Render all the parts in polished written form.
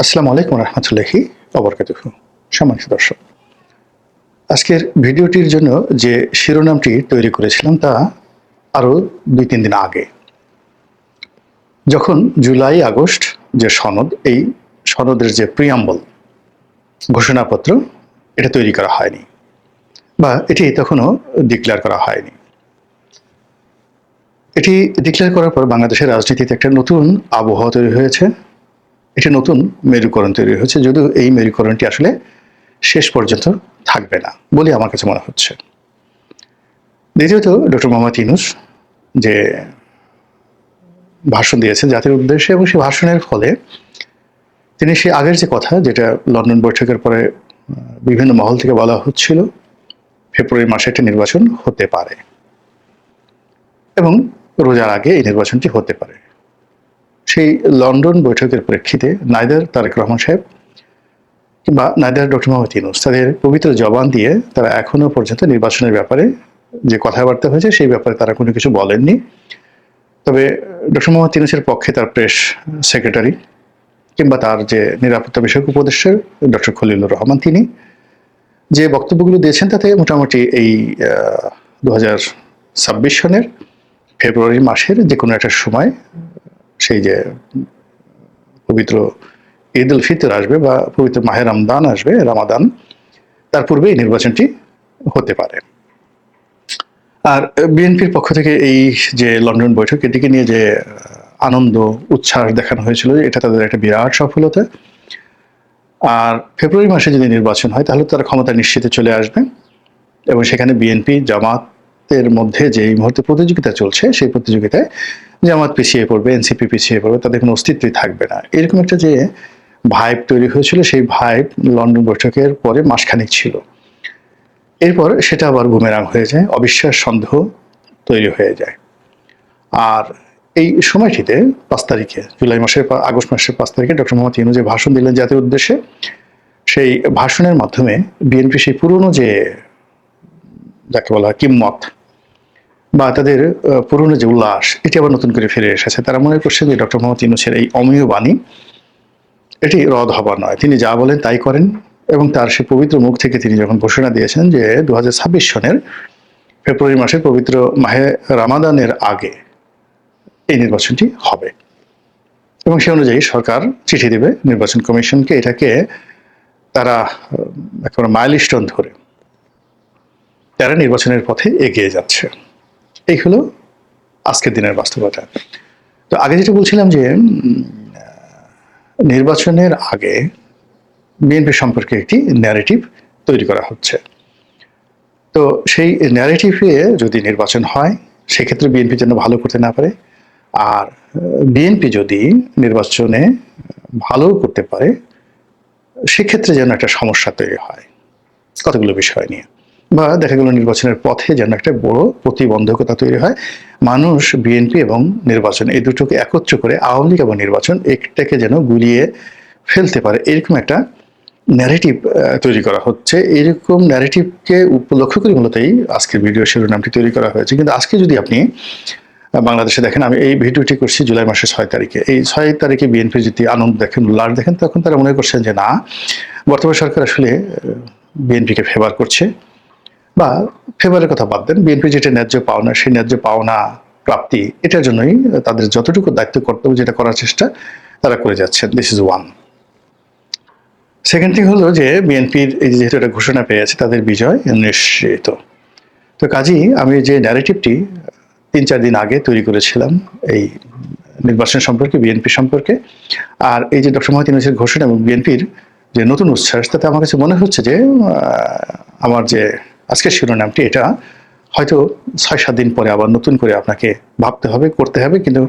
আসসালামু আলাইকুম রহমতুল্লাহি ওবরকাতুহু। সম্মানিত দর্শক, আজকের ভিডিওটির জন্য যে শিরোনামটি তৈরি করেছিলাম তা আরও ২-৩ দিন আগে, যখন জুলাই আগস্ট যে সনদ, এই সনদের যে প্রিয়াম্বল ঘোষণাপত্র, এটা তৈরি করা হয়নি বা এটি তখনও ডিক্লেয়ার করা হয়নি। এটি ডিক্লেয়ার করার পর বাংলাদেশের রাজনীতিতে একটা নতুন আবহাওয়া তৈরি হয়েছে, একটি নতুন মেরুকরণ তৈরি হয়েছে, যদিও এই মেরুকরণটি আসলে শেষ পর্যন্ত থাকবে না বলে আমার কাছে মনে হচ্ছে। দ্বিতীয়ত, ডক্টর মোহাম্মদ ইউনূস যে ভাষণ দিয়েছেন জাতির উদ্দেশ্যে, এবং সেই ভাষণের ফলে তিনি সেই আগের যে কথা, যেটা লন্ডন বৈঠকের পরে বিভিন্ন মহল থেকে বলা হচ্ছিল, ফেব্রুয়ারি মাসে একটা নির্বাচন হতে পারে এবং রোজার আগে এই নির্বাচনটি হতে পারে, সেই লন্ডন বৈঠকের প্রেক্ষিতে নাইদার তারেক রহমান সাহেব কিংবা নাইদার ডক্টর মোহাম্মদ ইউনূস তাদের পবিত্র জবান দিয়ে তারা এখনো পর্যন্ত নির্বাচনের ব্যাপারে যে কথাবার্তা হয়েছে সেই ব্যাপারে তারা কোনো কিছু বলেননি। তবে ডক্টর মোহাম্মদ ইউনূসের পক্ষে তার প্রেস সেক্রেটারি কিংবা তার যে নিরাপত্তা বিষয়ক উপদেষ্টা ডক্টর খলিলুর রহমান, তিনি যে বক্তব্যগুলো দিয়েছেন তাতে মোটামুটি এই 2026 সনের ফেব্রুয়ারি মাসের যে কোনো একটা সময়, সেই যে পবিত্র ঈদ উল ফিতর আসবে বা পবিত্র মাহে রমদান আসবে, রামাদান, তার পূর্বে এই নির্বাচনটি হতে পারে। আর বিএনপির পক্ষ থেকে এই যে লন্ডন বৈঠক, এটিকে নিয়ে যে আনন্দ উচ্ছ্বাস দেখানো হয়েছিল, এটা তাদের একটা বিরাট সফলতা। আর ফেব্রুয়ারি মাসে যদি নির্বাচন হয় তাহলে তারা ক্ষমতা নিশ্চিতে চলে আসবে এবং সেখানে বিএনপি জামাতের মধ্যে যে এই মুহূর্তে প্রতিযোগিতা চলছে, সেই প্রতিযোগিতায় জামাত পিছিয়ে পড়বে, এনসিপি পিছিয়ে পড়বে, তাদের কোনো অস্তিত্বই থাকবে না। এরকম একটা যে ভাইব তৈরি হয়েছিল, সেই ভাইব লন্ডন বৈঠকের পরে মাসখানেক ছিল। এরপর সেটা আবার বুমেরাং হয়ে যায়, অবিশ্বাস সন্দেহ তৈরি হয়ে যায়। আর এই সময়টিতে 5 তারিখে, আগস্ট মাসের 5 তারিখে ডক্টর মোহাম্মদ ইউনূস যে ভাষণ দিলেন জাতির উদ্দেশ্যে, সেই ভাষণের মাধ্যমে বিএনপি সেই পুরনো যে যাকে বলা হয় কিম্মত বা তাদের পুরনো যে উল্লাস, এটি আবার নতুন করে ফিরে এসেছে। তারা মনে করছেন যে ডক্টর মোহাম্মদ ইউনূসের এই অমীয় বাণী, এটি রদ হবার নয়, তিনি যা বলেন তাই করেন। এবং তার সে পবিত্র মুখ থেকে তিনি যখন ঘোষণা দিয়েছেন যে 2026 সনের ফেব্রুয়ারি মাসের পবিত্র মাহে রামাদানের আগে এই নির্বাচনটি হবে এবং সে অনুযায়ী সরকার চিঠি দেবে নির্বাচন কমিশনকে, এটাকে তারা একেবারে মাইলস্টোন ধরে তারা নির্বাচনের পথে এগিয়ে যাচ্ছে। এই হলো আজকের দিনের বাস্তবতা। তো আগে যেটা বলছিলাম যে নির্বাচনের আগে বিএনপি সম্পর্কে একটি ন্যারেটিভ তৈরি করা হচ্ছে। তো সেই ন্যারেটিভে যদি নির্বাচন হয়, সেক্ষেত্রে বিএনপি যেন ভালো করতে না পারে, আর বিএনপি যদি নির্বাচনে ভালো করতে পারে, সেক্ষেত্রে যেন একটা সমস্যা তৈরি হয় কতগুলো বিষয় নিয়ে, বা দেখা গেল নির্বাচনের পথে যেন একটা বড় প্রতিবন্ধকতা তৈরি হয়। মানুষ বিএনপি এবং নির্বাচন এই দুটোকে একত্র করে, আওয়ামী লীগ এবং নির্বাচন, একটাকে যেন গুলিয়ে ফেলতে পারে, এরকম একটা ন্যারেটিভ তৈরি করা হচ্ছে। এরকম ন্যারেটিভকে উপলক্ষ করে মূলত এই আজকের ভিডিও শিরোনামটি তৈরি করা হয়েছে। কিন্তু আজকে যদি আপনি বাংলাদেশে দেখেন, আমি এই ভিডিওটি করছি জুলাই মাসের 6 তারিখে, এই 6 তারিখে বিএনপি যদি আনন্দ দেখেন, উল্লাস দেখেন, তখন তারা মনে করছেন যে না, বর্তমান সরকার আসলে বিএনপিকে ফেভার করছে, বা ফেভারের কথা বাদ দেন, বিএনপি যেটা ন্যায্য পাওনা, সেই ন্যায্য পাওনা প্রাপ্তি, এটার জন্যই তাদের যতটুকু দায়িত্ব কর্তব্য যেটা করার চেষ্টা তারা করে যাচ্ছেন। This is one. Second thing হলো যে বিএনপির এই যেহেতু একটা ঘোষণা পেয়েছে, তাদের বিজয় নিশ্চিত। তো কাজেই আমি যে ন্যারেটিভটি 3-4 দিন আগে তৈরি করেছিলাম এই নির্বাচন সম্পর্কে, বিএনপি সম্পর্কে, আর এই যে ডক্টর মোহাম্মদ ইউনূসের ঘোষণা এবং বিএনপির যে নতুন উচ্ছ্বাস, তাতে আমার কাছে মনে হচ্ছে যে আমার যে আজকের শিরোনামটি, এটা হয়তো 6-7 দিন পরে আবার নতুন করে আপনাকে ভাবতে হবে, করতে হবে। কিন্তু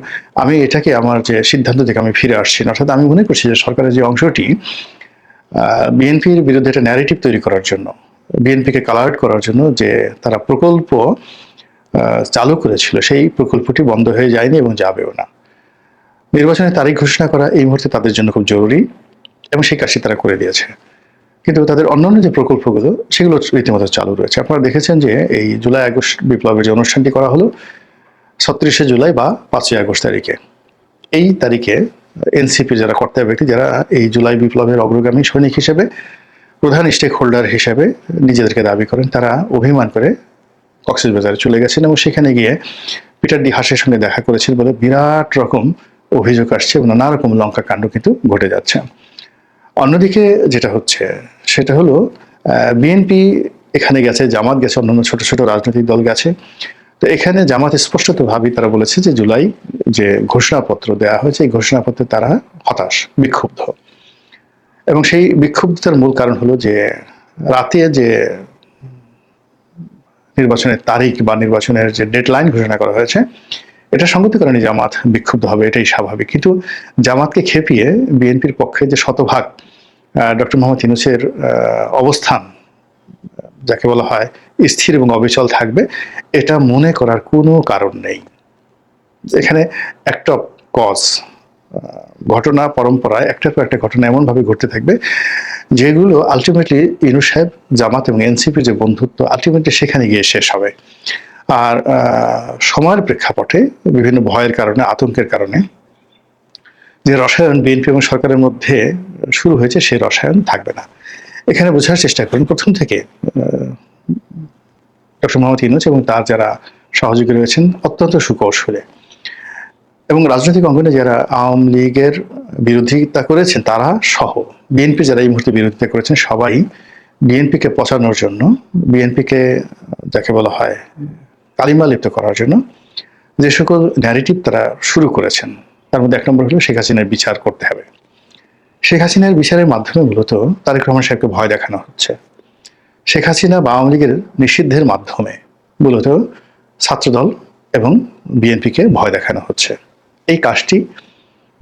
আমি এটাকে আমার যে সিদ্ধান্ত থেকে আমি ফিরে আসছি না। অর্থাৎ আমি মনে করছি যে সরকারের যে অংশটি বিএনপির বিরুদ্ধে একটা ন্যারেটিভ তৈরি করার জন্য, বিএনপিকে কালার আউট করার জন্য যে তারা প্রকল্প চালু করেছিল, সেই প্রকল্পটি বন্ধ হয়ে যায়নি এবং যাবেও না। নির্বাচনের তারিখ ঘোষণা করা এই মুহূর্তে তাদের জন্য খুব জরুরি এবং সেই কাজটি তারা করে দিয়েছে। কিন্তু তাদের অন্যান্য যে প্রকল্পগুলো, সেগুলো রীতিমতো চালু রয়েছে। আপনারা দেখেছেন যে এই জুলাই আগস্ট বিপ্লবের যে অনুষ্ঠানটি করা হলো 36শে জুলাই বা 5ই আগস্ট তারিখে, এই তারিখে এনসিপি যারা কর্তা ব্যক্তি, যারা এই জুলাই বিপ্লবের অগ্রগামী সৈনিক হিসেবে, প্রধান স্টেক হোল্ডার হিসেবে নিজেদেরকে দাবি করেন, তারা অভিমান করে কক্সবাজারে চলে গেছেন এবং সেখানে গিয়ে পিটার ডি হাসের সঙ্গে দেখা করেছেন বলে বিরাট রকম অভিযোগ আসছে এবং নানা রকম লঙ্কা কাণ্ড কিন্তু ঘটে যাচ্ছে। অন্যদিকে যেটা হচ্ছে সেটা হলো বিএনপি এখানে গেছে, জামাত গেছে, অন্যান্য ছোট ছোট রাজনৈতিক দল গেছে। তো এখানে জামাত স্পষ্টত ভাবে তারা বলেছে যে জুলাই যে ঘোষণাপত্র দেওয়া হয়েছে, এই ঘোষণাপত্রে তারা হতাশ, বিক্ষুব্ধ। এবং সেই বিক্ষুব্ধতার মূল কারণ হলো যে রাতে যে নির্বাচনের তারিখ বা নির্বাচনের যে ডেডলাইন ঘোষণা করা হয়েছে, এটা সঙ্গতি কারণে জামাত বিক্ষুব্ধ হবে, এটাই স্বাভাবিক। কিন্তু জামাতকে খেপিয়ে বিএনপির পক্ষে যে শতভাগ ডক্টর মোহাম্মদ ইউনূসের অবস্থান, যাকে বলা হয় স্থির এবং অবিচল থাকবে, এটা মনে করার কোনো কারণ নেই। এখানে একটা কজ, ঘটনা পরম্পরায় একটার পর একটা ঘটনা এমনভাবে ঘটতে থাকবে যেগুলো আলটিমেটলি ইউনূস সাহেব, জামাত এবং এনসিপির যে বন্ধুত্ব আলটিমেটলি সেখানে গিয়ে শেষ হবে। আর সময়ের প্রেক্ষাপটে বিভিন্ন ভয়ের কারণে, আতঙ্কের কারণে যে রসায়ন বিএনপি এবং সরকারের মধ্যে শুরু হয়েছে, সেই রসায়ন থাকবে না। এখানে বোঝার চেষ্টা করুন, প্রথম থেকে ডক্টর মোহাম্মদ ইউনূস এবং তার যারা সহযোগী রয়েছেন অত্যন্ত সুকৌশলে, এবং রাজনৈতিক অঙ্গনে যারা আওয়ামী লীগের বিরোধিতা করেছেন তারা সহ বিএনপি যারা এই মুহূর্তে বিরোধিতা করেছেন, সবাই বিএনপিকে পচানোর জন্য, বিএনপিকে যাকে বলা হয় কালিমা লিপ্ত করার জন্য যে সকল ন্যারেটিভ তারা শুরু করেছেন, তার মধ্যে এক নম্বর হলো শেখ হাসিনার বিচার করতে হবে। শেখ হাসিনার বিচারের মাধ্যমে মূলত তারেক রহমান সাহেবকে ভয় দেখানো হচ্ছে। শেখ হাসিনা বা আওয়ামী লীগের নিষিদ্ধের মাধ্যমে মূলত ছাত্রদল এবং বিএনপিকে ভয় দেখানো হচ্ছে। এই কাজটি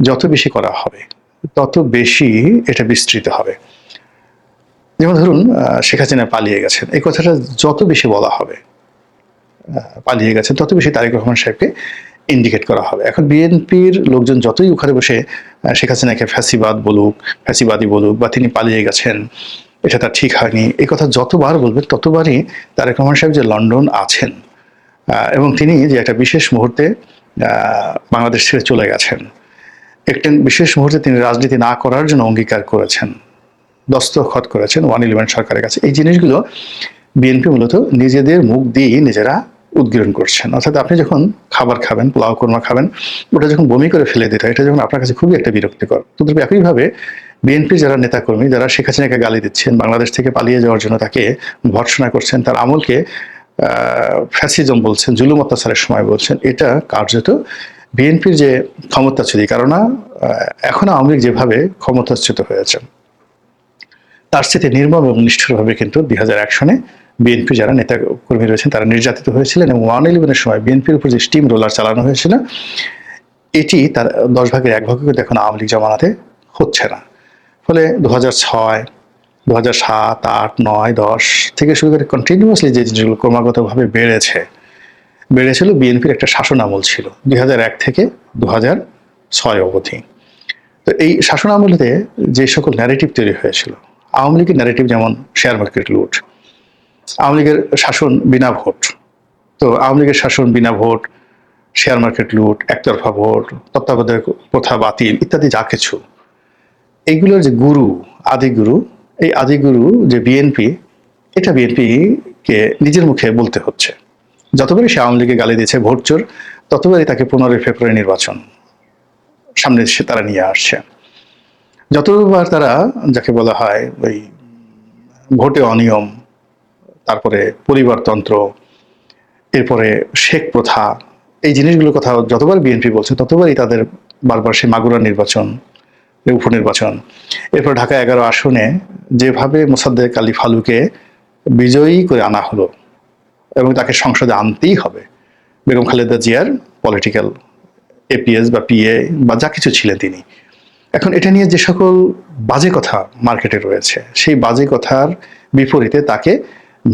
যত বেশি করা হবে তত বেশি এটা বিস্তৃত হবে। যেমন ধরুন শেখ হাসিনা পালিয়ে গেছেন, এই কথাটা যত বেশি বলা হবে, পালিয়ে গেছেন, তত বেশি তারেক রহমান সাহেবকে ইন্ডিকেট করা হবে। এখন বিএনপির লোকজন যতই ওখানে বসে শেখ হাসিনাকে ফ্যাসিবাদ বলুক, ফ্যাসিবাদী বলুক, বা তিনি পালিয়ে গেছেন, এটা তার ঠিক হয়নি, এই কথা যতবার বলবেন ততবারই তারেক রহমান সাহেব যে লন্ডন আছেন এবং তিনি যে একটা বিশেষ মুহূর্তে বাংলাদেশ ছেড়ে চলে গেছেন, একটা বিশেষ মুহূর্তে তিনি রাজনীতি না করার জন্য অঙ্গীকার করেছেন, দস্তখত করেছেন 111 সরকারের কাছে, এই জিনিসগুলো বিএনপি মূলত নিজেদের মুখ দিয়ে নিজেরা উদ্গীরণ করছেন। অর্থাৎ আপনি যখন খাবার খাবেন, পোলাও কোরমা খাবেন, ওটা যখন বমি করে ফেলে দিতে হয়, এটা যখন আপনার কাছে খুবই একটা বিরক্তিকর। তদ্রুপ একইভাবে বিএনপি যারা নেতাকর্মী, যারা শেখ হাসিনাকে গালি দিচ্ছেন, বাংলাদেশ থেকে পালিয়ে যাওয়ার জন্য তাকে ভর্ৎসনা করছেন, তার আমলকে ফ্যাসিজম বলছেন, জুলুম অত্যাচারের সময় বলছেন, এটা কার্যত বিএনপির যে ক্ষমতাচ্যুতি, কারণ এখন আওয়ামী লীগ যেভাবে ক্ষমতাচ্যুত হয়েছে তার সাথে নির্মম এবং নিষ্ঠুরভাবে কিন্তু 2001 সনে বিএনপি যারা নেতা কর্মী রয়েছেন তারা নির্যাতিত হয়েছিলেন, এবং 111 সময় বিএনপির উপর যে স্টিম রোলার চালানো হয়েছিল, এটি তার 10 ভাগের 1 ভাগ কিন্তু এখন আওয়ামী লীগ জমানাতে হচ্ছে না। ফলে 2006, 2007, 8, 9, 10 থেকে শুরু করে কন্টিনিউয়াসলি যে জিনিসগুলো ক্রমাগতভাবে বেড়েছিল, বিএনপির একটা শাসন আমল ছিল 2001 থেকে 2006 অবধি। তো এই শাসন আমলেতে যে সকল ন্যারেটিভ তৈরি হয়েছিল, আওয়ামী লীগের ন্যারেটিভ যেমন শেয়ার মার্কেট লুট, আওয়ামী লীগের শাসন বিনা ভোট, তো আওয়ামী লীগের শাসন বিনা ভোট, শেয়ার মার্কেট লুট, একতরফা ভোট, তত্ত্বাবধায়ক প্রথা বাতিল ইত্যাদি যা কিছু, এইগুলোর যে গুরু, আদিগুরু, এই আদিগুরু যে বিএনপি, এটা বিএনপিকে নিজের মুখে বলতে হচ্ছে। যতবারই সে আওয়ামী লীগে গালি দিয়েছে ভোট চোর, ততবারই তাকে 15 ফেব্রুয়ারি নির্বাচন সামনে এসে তারা নিয়ে আসছে। যতবার তারা যাকে বলা হয় ওই ভোটে অনিয়ম, তারপরে পরিবারতন্ত্র, এরপরে শেখ প্রথা, এই জিনিসগুলোর কথা যতবার বিএনপি বলছে ততবারই তাদের বারবার সেই মাগুরা নির্বাচন, উপনির্বাচন, এরপর ঢাকা 11 আসনে যেভাবে মোসাদ্দেক আলী ফালুকে বিজয়ী করে আনা হলো এবং তাকে সংসদে আনতেই হবে, বেগম খালেদা জিয়ার পলিটিক্যাল এপিএস বা পিএ বা যা কিছু ছিলেন তিনি, এখন এটা নিয়ে যে সকল বাজে কথা মার্কেটে রয়েছে, সেই বাজে কথার বিপরীতে তাকে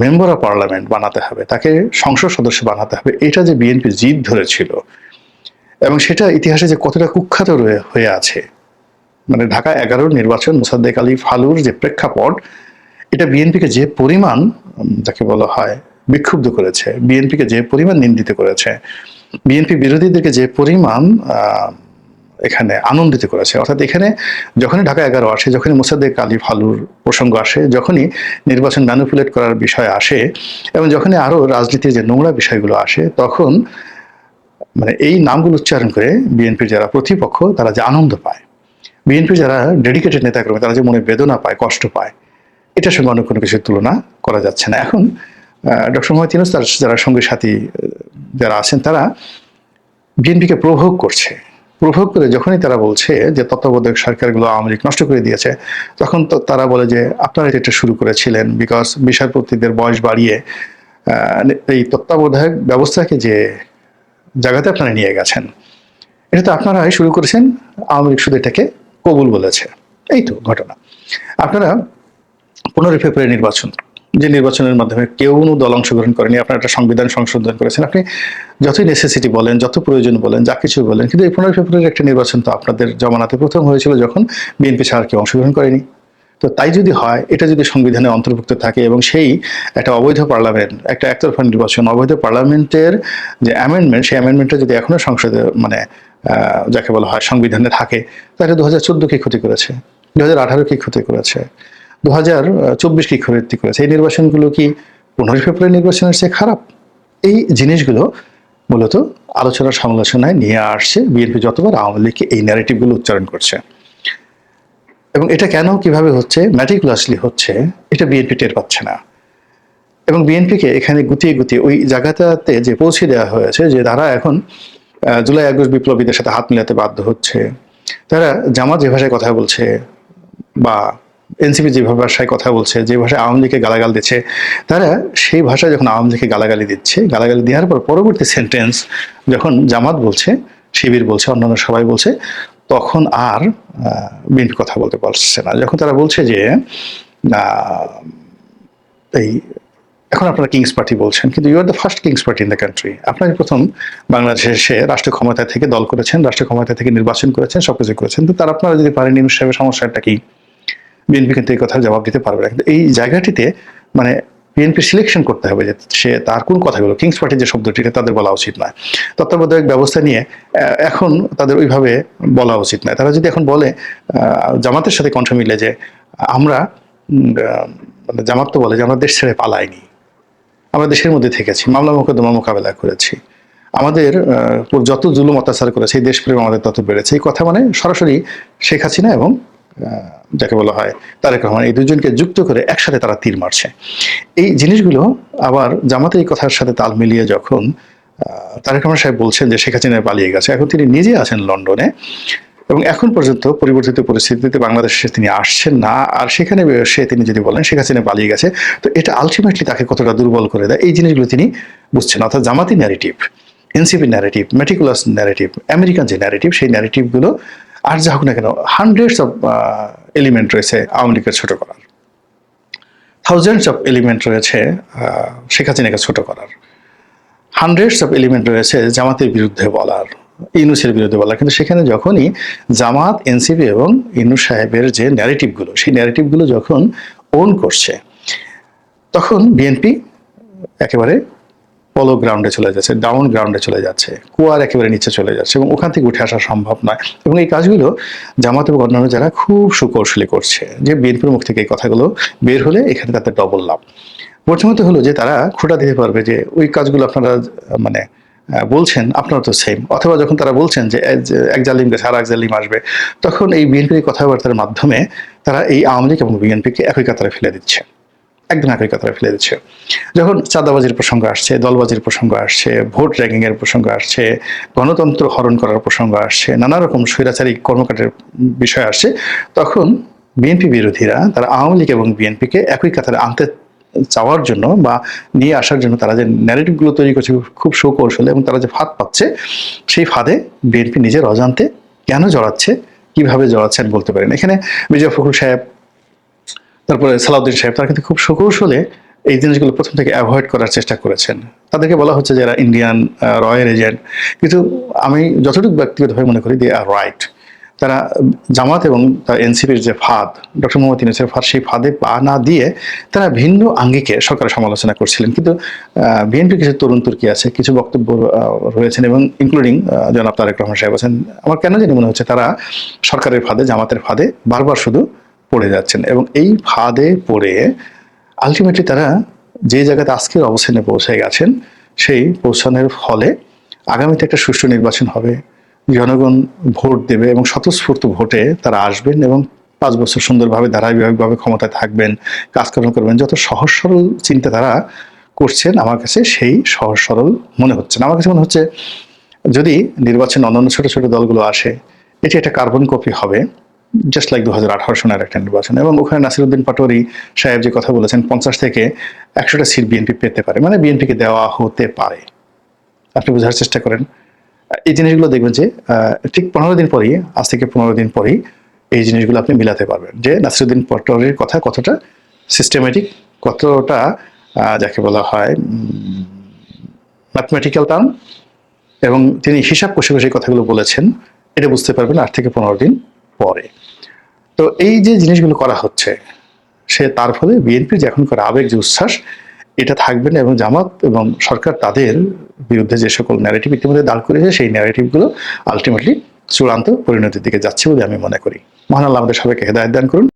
মেম্বার অফ পার্লামেন্ট বানাতে হবে, তাকে সংসদ সদস্য বানাতে হবে, এটা যে বিএনপি জিদ ধরেছিল এবং সেটা ইতিহাসে যে কতটা কুখ্যাত হয়ে আছে, মানে ঢাকা 11 নির্বাচন, মোসাদ্দেক আলী ফালুর যে প্রেক্ষাপট, এটা বিএনপিকে যে পরিমাণ যাকে বলা হয় বিক্ষুব্ধ করেছে, বিএনপিকে যে পরিমাণ নিন্দিত করেছে, বিএনপি বিরোধীদেরকে যে পরিমাণ এখানে আনন্দিত করেছে। অর্থাৎ এখানে যখনই ঢাকা 11 আসে, যখনই মোসাদ্দেক আলী ফালুর প্রসঙ্গ আসে, যখনই নির্বাচন ম্যানিপুলেট করার বিষয় আসে, এবং যখনই আরো রাজনীতির যে নোংরা বিষয়গুলো আসে, তখন মানে এই নামগুলো উচ্চারণ করে বিএনপির যারা প্রতিপক্ষ তারা যে আনন্দ পায়, বিএনপির যারা ডেডিকেটেড নেতাকর্মী তারা যে মনে বেদনা পায়, কষ্ট পায়, এটার সঙ্গে অন্য কোনো কিছুর তুলনা করা যাচ্ছে না। এখন ডক্টর মোহাম্মদ ইউনূস তার যারা সঙ্গী সাথী যারা আছেন তারা বিএনপিকে প্রভোগ করছে। প্রভোগ করে যখনই তারা বলছে যে তত্ত্বাবধায়ক সরকারগুলো আওয়ামী লীগ নষ্ট করে দিয়েছে, তখন তো তারা বলে যে আপনারা এটা শুরু করেছিলেন, বিকজ বিচারপতিদের বয়স বাড়িয়ে এই তত্ত্বাবধায়ক ব্যবস্থাকে যে জায়গাতে আপনারা নিয়ে গেছেন, এটা তো আপনারাই শুরু করেছেন, আওয়ামী লীগ শুধু এটাকে কবুল বলেছে। এই তো ঘটনা। আপনারা 15 ফেব্রুয়ারি নির্বাচন, যে নির্বাচনের মাধ্যমে কেউ দল অংশগ্রহণ করেনি, আপনারা একটা সংবিধান সংশোধন করেছেন, আপনি যতই নেসেসিটি বলেন, যত প্রয়োজন বলেন, যা কিছু বলেন, কিন্তু এই 15 ফেব্রুয়ারির একটা নির্বাচন তো আপনাদের জমানাতে প্রথম হয়েছিল যখন বিএনপি ছাড়া কেউ অংশগ্রহণ করেনি। তো তাই যদি হয়, এটা যদি সংবিধানে অন্তর্ভুক্ত থাকে এবং সেই একটা অবৈধ পার্লামেন্ট, একটা একতরফা নির্বাচন, অবৈধ পার্লামেন্টের যে অ্যামেন্ডমেন্ট, সেই অ্যামেন্ডমেন্টটা যদি এখনো সংসদে মানে যাকে বলা হয় সংবিধানে থাকে, তাহলে 2014 কি ক্ষতি করেছে, 2018 কি ক্ষতি করেছে, 2024 কি ক্ষতি করেছে, এই নির্বাচনগুলো কি 15 ফেব্রুয়ারি নির্বাচনের চেয়ে খারাপ? এই জিনিসগুলো মূলত আলোচনা সমালোচনায় নিয়ে আসছে বিএনপি যতবার আওয়ামী লীগকে এই ন্যারেটিভগুলো উচ্চারণ করছে। এবং এটা কেন কিভাবে হচ্ছে, ম্যাটিকুলাসলি হচ্ছে, এটা বিএনপি টের পাচ্ছে না। এবং বিএনপিকে এখানে গুটিয়ে গুটিয়ে ওই জায়গাটাতে যে পৌঁছে দেওয়া হয়েছে যে তারা এখন জুলাই আগস্ট বিপ্লবীদের সাথে হাত মিলাতে বাধ্য হচ্ছে। তারা জামাত যে ভাষায় কথা বলছে বা এনসিপি যে ভাষায় কথা বলছে, যে ভাষায় আওয়ামী লীগকে গালাগাল দিচ্ছে, তারা সেই ভাষায় যখন আওয়ামী লীগকে গালাগালি দিচ্ছে, গালাগালি দেওয়ার পর পরবর্তী সেন্টেন্স যখন জামাত বলছে, শিবির বলছে, অন্যান্য সবাই বলছে, তখন আর বিএনপি কথা বলতে পারছে না। যখন তারা বলছে যে এই এখন আপনারা কিংস পার্টি বলছেন, কিন্তু you are the first kings party in the country. আপনারা প্রথম বাংলাদেশে এসে রাষ্ট্র ক্ষমতা থেকে দল করেছেন, রাষ্ট্র ক্ষমতা থেকে নির্বাচন করেছেন, সবকিছু করেছেন। তো তারা আপনারা যদি পারেন, ইউনূস সাহেবের সমস্যাটা কি? বিএনপি কিন্তু এই কথার জবাব দিতে পারবে না। কিন্তু এই জায়গাটিতে মানে বিএনপি সিলেকশন করতে হবে যে সে তার কোন কথাগুলো, কিংস পার্টির যে শব্দটি তাদের বলা উচিত নয়। তত্ত্বাবধায়ক ব্যবস্থা নিয়ে এখন তাদের ওইভাবে বলা উচিত নয়। তারা যদি এখন বলে জামাতের সাথে কণ্ঠ মিলে যে আমরা মানে জামাত তো বলে যে আমরা দেশ ছেড়ে পালাইনি, আমরা দেশের মধ্যে থেকেছি, মামলা মোকদ্দমা মোকাবেলা করেছি, আমাদের যত জুলুম অত্যাচার করেছে এই দেশপ্রেম আমাদের তত বেড়েছে, এই কথা মানে সরাসরি শেখ হাসিনা এবং যাকে বলা হয় তারেক রহমান, এই দুজনকে যুক্ত করে একসাথে তারা তীর মারছে। এই জিনিসগুলো আবার জামাতের এই কথার সাথে তাল মিলিয়ে যখন তারেক রহমান সাহেব বলছেন যে শেখ হাসিনা পালিয়ে গেছে, এখন তিনি নিজে আছেন লন্ডনে এবং এখন পর্যন্ত পরিবর্তিত পরিস্থিতিতে বাংলাদেশে তিনি আসছেন না, আর সেখানে সে তিনি যদি বলেন শেখ হাসিনা পালিয়ে গেছে, তো এটা আলটিমেটলি তাকে কতটা দুর্বল করে দেয়, এই জিনিসগুলো তিনি বুঝছেন। অর্থাৎ জামাতি narrative, NCP narrative, meticulous narrative, American যে ন্যারেটিভ, সেই ন্যারেটিভগুলো আর যা হোক না কেন, হান্ড্রেডস অফ এলিমেন্ট রয়েছে আওয়ামী লীগের ছোট করার, থাউজেন্ডস অফ এলিমেন্ট রয়েছে শেখ হাসিনাকে ছোট করার, হান্ড্রেডস অফ এলিমেন্ট রয়েছে জামাতের বিরুদ্ধে বলার, ইউনূসের বিরুদ্ধে বলার। কিন্তু সেখানে যখনই জামাত, এনসিপি এবং ইউনূস সাহেবের যে ন্যারেটিভগুলো, সেই ন্যারেটিভগুলো যখন ওন করছে, তখন বিএনপি একেবারে পলো গ্রাউন্ডে চলে যাচ্ছে, ডাউন গ্রাউন্ডে চলে যাচ্ছে, কুয়ার একেবারে নিচে চলে যাচ্ছে এবং ওখান থেকে উঠে আসা সম্ভব নয়। এবং এই কাজগুলো জামাত এবং অন্যান্য যারা খুব সুকৌশলী করছে, যে বিএনপির মুখ থেকে এই কথাগুলো বের হলে এখানে তাদের ডবল লাভ। প্রথমত হলো যে তারা খোঁটা দিতে পারবে যে ওই কাজগুলো আপনারা মানে বলছেন, আপনারা তো সেম। অথবা যখন তারা বলছেন যে এক জালিম গেছে আর এক জালিম আসবে, তখন এই বিএনপির কথাবার্তার মাধ্যমে তারা এই আওয়ামী লীগ এবং বিএনপিকে একই কাতারে ফেলে দিচ্ছে, একদম একই কাতারে ফেলে দিচ্ছে। যখন চাঁদাবাজির প্রসঙ্গ আসছে, দলবাজির প্রসঙ্গ আসছে, ভোট র্যাগিং এর প্রসঙ্গ আসছে, গণতন্ত্র হরণ করার প্রসঙ্গ আসছে, নানা রকম স্বৈরাচারী কর্মকাণ্ডের বিষয় আসছে, তখন বিএনপি বিরোধীরা তারা আওয়ামী লীগ এবং বিএনপিকে একই কাতারে আনতে চাওয়ার জন্য বা নিয়ে আসার জন্য তারা যে ন্যারেটিভগুলো তৈরি করছে খুব সুকৌশলে, এবং তারা যে ফাঁদ পাচ্ছে, সেই ফাঁদে বিএনপি নিজের অজান্তে কেন জড়াচ্ছে, কিভাবে জড়াচ্ছেন বলতে পারেন। এখানে মির্জা ফখরুল সাহেব, তারপরে সালাউদ্দিন সাহেব, তারা কিন্তু খুব সুকৌশলে এই জিনিসগুলো প্রথম থেকে অ্যাভয়েড করার চেষ্টা করেছেন। তাদেরকে বলা হচ্ছে যে এরা ইন্ডিয়ান রয়্যাল এজেন্ট, কিন্তু আমি যতটুকু ব্যক্তিগতভাবে মনে করি দে আর রাইট। তারা জামাত এবং এনসিপির যে ফাঁদ, ডক্টর মোহাম্মদ ইউনূসের ফাঁদ, সেই ফাঁদে পা না দিয়ে তারা ভিন্ন আঙ্গিকে সরকারের সমালোচনা করছিলেন। কিন্তু বিএনপির কিছু তরুণ তুর্কি আছে, কিছু বক্তব্য রয়েছেন এবং ইনক্লুডিং জনাব তারেক রহমান সাহেব আছেন, আমার কেন জানি মনে হচ্ছে তারা সরকারের ফাঁদে, জামাতের ফাঁদে বারবার শুধু পড়ে যাচ্ছেন। এবং এই ফাঁদে পড়ে আলটিমেটলি তারা যে জায়গাতে আজকের অবস্থানে পৌঁছে গেছেন, সেই পৌঁছানোর ফলে আগামীতে একটা সুষ্ঠু নির্বাচন হবে, জনগণ ভোট দেবে এবং স্বতঃস্ফূর্ত ভোটে তারা আসবেন এবং 5 বছর সুন্দরভাবে ধারাবাহিকভাবে ক্ষমতায় থাকবেন, কাজকর্ম করবেন। যত সহজ সরল চিন্তা তারা করছেন, আমার কাছে সেই সহজ সরল মনে হচ্ছে না। আমার কাছে মনে হচ্ছে যদি নির্বাচন অন্যান্য ছোট ছোট দলগুলো আসে, এটি একটা কার্বন কপি হবে, জাস্ট লাইক 2018 সনের একটা নির্বাচন। এবং ওখানে নাসিরউদ্দিন পাটোয়ারি সাহেব যে কথা বলেছেন 50 থেকে 100টা সিট বিএনপি পেতে পারে, মানে বিএনপিকে দেওয়া হতে পারে। আপনি বোঝার চেষ্টা করেন। এই জিনিসগুলো দেখবেন যে ঠিক 15 দিন পরেই, আজ থেকে 15 দিন পরেই এই জিনিসগুলো আপনি মিলাতে পারবেন যে নাসিরউদ্দিন পাটোয়ারির কথা কতটা সিস্টেমেটিক, কতটা যাকে বলা হয় ম্যাথমেটিক্যাল টার্ম, এবং তিনি হিসাব কষে কষে কথাগুলো বলেছেন, এটা বুঝতে পারবেন 8 থেকে 15 দিন পরে। তো এই যে জিনিসগুলো করা হচ্ছে, সে তার ফলে বিএনপির যে এখনকার আবেগ, যে উচ্ছ্বাস, এটা থাকবে না। এবং জামাত এবং সরকার তাদের বিরুদ্ধে যে সকল ন্যারেটিভ ইতিমধ্যে দাঁড় করেছে, সেই ন্যারেটিভগুলো আলটিমেটলি চূড়ান্ত পরিণতির দিকে যাচ্ছে বলে আমি মনে করি। মহান আল্লাহ আমাদের সবাইকে হেদায়েত দান করুন।